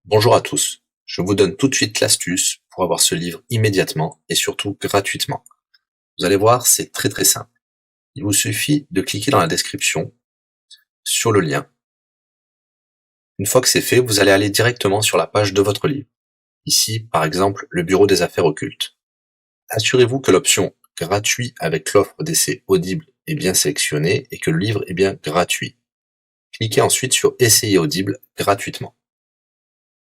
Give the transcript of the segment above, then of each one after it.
Bonjour à tous, je vous donne tout de suite l'astuce pour avoir ce livre immédiatement et surtout gratuitement. Vous allez voir, c'est très simple. Il vous suffit de cliquer dans la description sur le lien. Une fois que c'est fait, vous allez aller directement sur la page de votre livre. Ici, par exemple, le bureau des affaires occultes. Assurez-vous que l'option gratuit avec l'offre d'essai Audible est bien sélectionnée et que le livre est bien gratuit. Cliquez ensuite sur Essayer Audible gratuitement.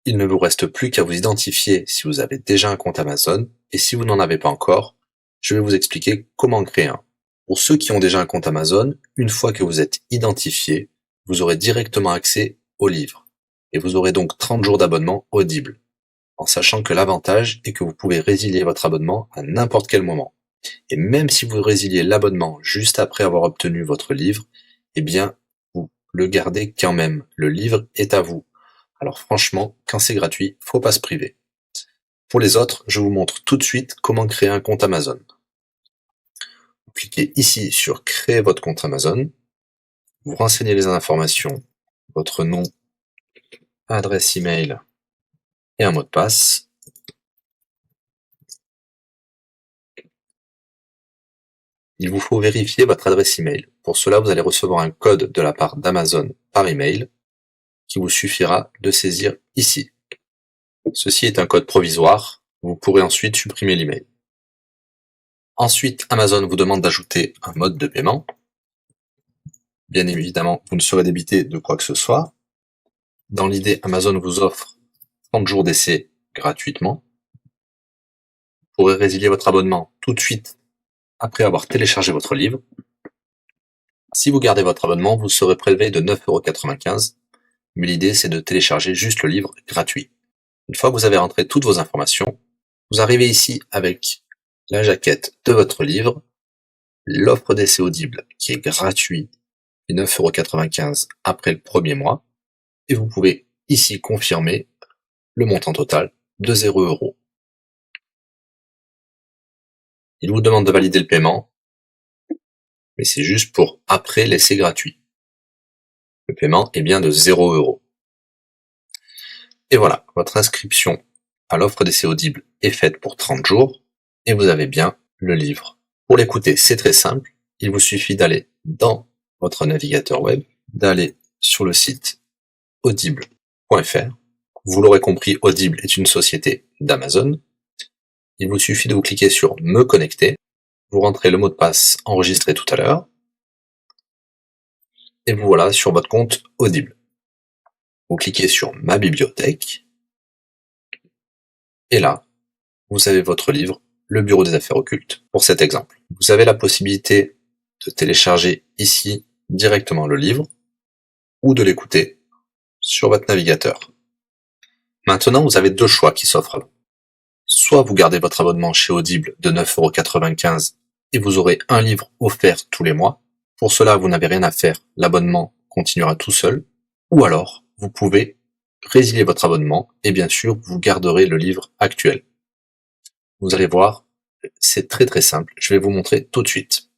Il ne vous reste plus qu'à vous identifier si vous avez déjà un compte Amazon, et si vous n'en avez pas encore, je vais vous expliquer comment créer un. Pour ceux qui ont déjà un compte Amazon, une fois que vous êtes identifié, vous aurez directement accès au livre, et vous aurez donc 30 jours d'abonnement Audible, en sachant que l'avantage est que vous pouvez résilier votre abonnement à n'importe quel moment. Et même si vous résiliez l'abonnement juste après avoir obtenu votre livre, eh bien, vous le gardez quand même. Le livre est à vous. Alors franchement, quand c'est gratuit, faut pas se priver. Pour les autres, je vous montre tout de suite comment créer un compte Amazon. Vous cliquez ici sur créer votre compte Amazon. Vous renseignez les informations, votre nom, adresse email et un mot de passe. Il vous faut vérifier votre adresse email. Pour cela, vous allez recevoir un code de la part d'Amazon par email qui vous suffira de saisir ici. Ceci est un code provisoire. Vous pourrez ensuite supprimer l'email. Ensuite, Amazon vous demande d'ajouter un mode de paiement. Bien évidemment, vous ne serez débité de quoi que ce soit. Dans l'idée, Amazon vous offre 30 jours d'essai gratuitement. Vous pourrez résilier votre abonnement tout de suite après avoir téléchargé votre livre. Si vous gardez votre abonnement, vous serez prélevé de 9,95 €, mais l'idée c'est de télécharger juste le livre gratuit. Une fois que vous avez rentré toutes vos informations, vous arrivez ici avec la jaquette de votre livre, l'offre d'essai Audible qui est gratuit et 9,95 € après le premier mois, et vous pouvez ici confirmer le montant total de 0 €. Il vous demande de valider le paiement, mais c'est juste pour après l'essai gratuit. Le paiement est bien de 0 €. Et voilà, votre inscription à l'offre d'essai Audible est faite pour 30 jours, et vous avez bien le livre. Pour l'écouter, c'est très simple, il vous suffit d'aller dans votre navigateur web, d'aller sur le site audible.fr. Vous l'aurez compris, Audible est une société d'Amazon. Il vous suffit de vous cliquer sur Me connecter, vous rentrez le mot de passe enregistré tout à l'heure, et vous voilà sur votre compte Audible. Vous cliquez sur Ma bibliothèque, et là, vous avez votre livre, Le bureau des affaires occultes, pour cet exemple. Vous avez la possibilité de télécharger ici directement le livre, ou de l'écouter sur votre navigateur. Maintenant, vous avez deux choix qui s'offrent à vous. Soit vous gardez votre abonnement chez Audible de 9,95 € et vous aurez un livre offert tous les mois. Pour cela, vous n'avez rien à faire, l'abonnement continuera tout seul. Ou alors, vous pouvez résilier votre abonnement et bien sûr, vous garderez le livre actuel. Vous allez voir, c'est très simple, je vais vous montrer tout de suite.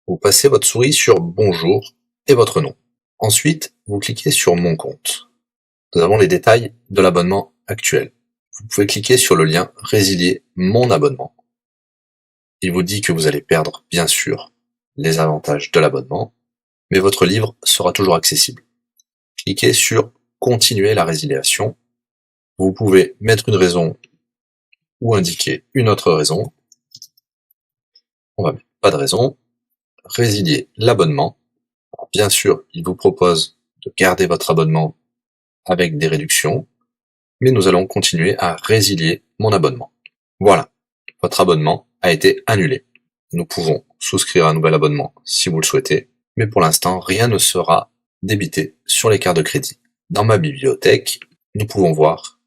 Vous passez votre souris sur Bonjour et votre nom. Ensuite, vous cliquez sur Mon compte. Nous avons les détails de l'abonnement actuel. Vous pouvez cliquer sur le lien Résilier mon abonnement. Il vous dit que vous allez perdre, bien sûr, les avantages de l'abonnement, mais votre livre sera toujours accessible. Cliquez sur Continuer la résiliation. Vous pouvez mettre une raison ou indiquer une autre raison. On va mettre pas de raison. Résilier l'abonnement. Bien sûr, il vous propose de garder votre abonnement avec des réductions, mais nous allons continuer à résilier mon abonnement. Voilà, votre abonnement a été annulé. Nous pouvons souscrire un nouvel abonnement si vous le souhaitez, mais pour l'instant, rien ne sera débité sur les cartes de crédit. Dans ma bibliothèque, nous pouvons voir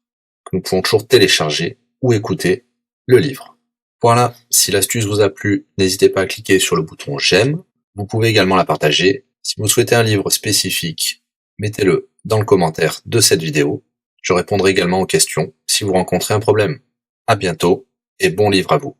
que nous pouvons toujours télécharger ou écouter le livre. Voilà, si l'astuce vous a plu, n'hésitez pas à cliquer sur le bouton j'aime. Vous pouvez également la partager. Si vous souhaitez un livre spécifique, mettez-le dans le commentaire de cette vidéo. Je répondrai également aux questions si vous rencontrez un problème. À bientôt et bon livre à vous.